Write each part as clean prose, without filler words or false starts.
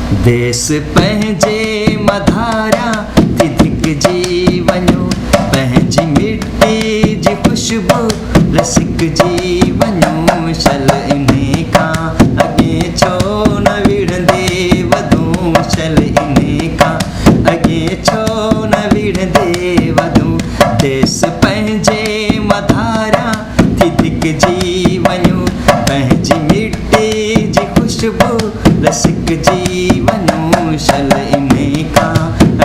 देश पंहिंजे मधारिया थी धिकजी वञो, पंहिंजी मिट्टी जी खुशबू रसिकजी वञो। शल इन्हे खां अॻे छो न विढ़ंदे वधूं, शल इन्हे खां अॻे छो न विढ़ंदे वधूं। देश पंहिंजे मधारिया थी धिकजी वञो, पंहिंजी मिट्टी जी खुशबू रसिकजी वञो। शल इन्हे खां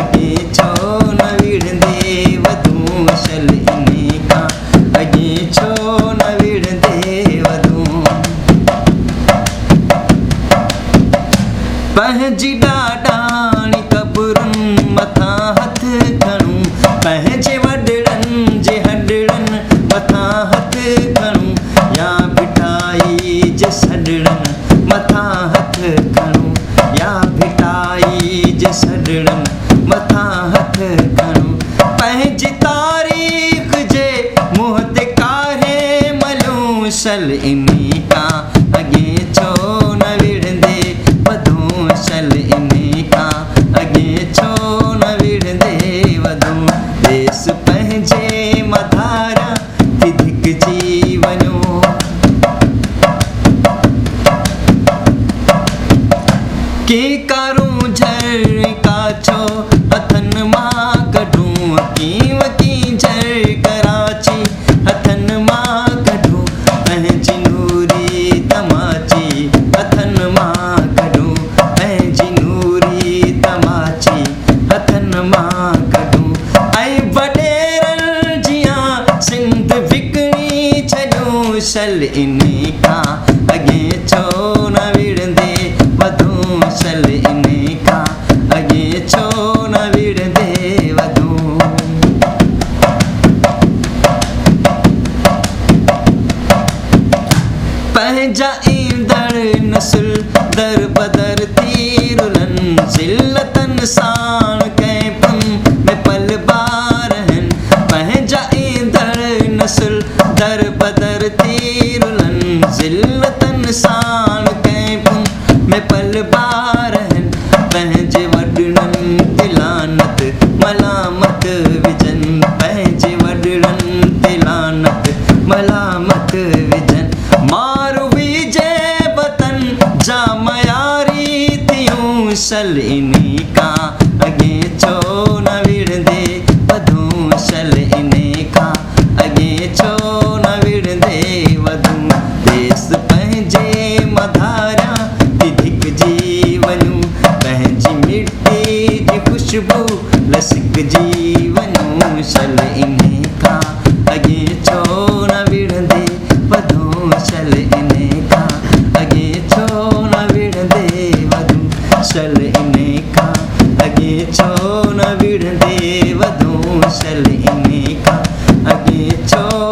अॻे छो न विढ़ंदे वधूं, शल इन्हे खां अॻे छो न विढ़ंदे वधूं। पंहिंजी ॾाॾाणी क़बरुनि मथां हथ खणूं, पंहिंजे वॾड़नि जे हॾड़नि मथां हथ खणूं, या भिटाई जे सॾड़नि मथां हथ खणूं, या भिटाई जे सॾड़नि मथां हथ खणूं। पंहिंजी तारीख़ जे मुंहं ते काहे मलियूं, शल इन्हे खां अॻे छो न विढ़ंदे वधूं, शल इन्हे खां अॻे छो न विढ़ंदे वधूं। देश पंहिंजे मधारिया थी धिकजी वञो, कीकारूं झरका छो हथनि मां कढूं, कीं झर कराची हथनि मां कढूं, पंहिंजी नूरी तमाची हथनि मां कढूं, पंहिंजी नूरी तमाची हथनि मां कढूं। ऐं वॾेरनि जियां सिंध विकिणी छॾियूं, शल इन्हे खां अॻे छो न विढ़ंदे वधूं, शल इन्हे खां अॻे छो न विढ़ंदे वधूं। पंहिंजा ईंदड़ नस्ल दर बदर थी रुलनि, ज़िल्लतनि साण कैंपनि में पलबा रहनि। पंहिंजा ईंदड़ नस्ल दर बदर थी रुलनि, ज़िल्लतनि साण कैंपनि में पलबा रहनि। पंहिंजे वॾड़नि ते लानत मलामत विझनि, पंहिंजे वॾड़नि ते लानत मलामत विझनि। मारवी जे वतन जा मयारी थियूं, शल इन्हे खां अॻे छो न विढ़ंदे वधूं, शल इन्हे खां अॻे छो न विढ़ंदे वधूं। देश पंहिंजे मधारिया थी धिकजी वञूं, पंहिंजी मिट्टी जी खुशबू रसिकजी वञूं। शल इन्हे खां अॻे छो न विढ़ंदे वधूं, शल इन्हे खां अॻे छो न विढ़ंदे वधूं, शल इन्हे खां अॻे छो न विढ़ंदे वधूं, शल इन्हे खां अॻे छो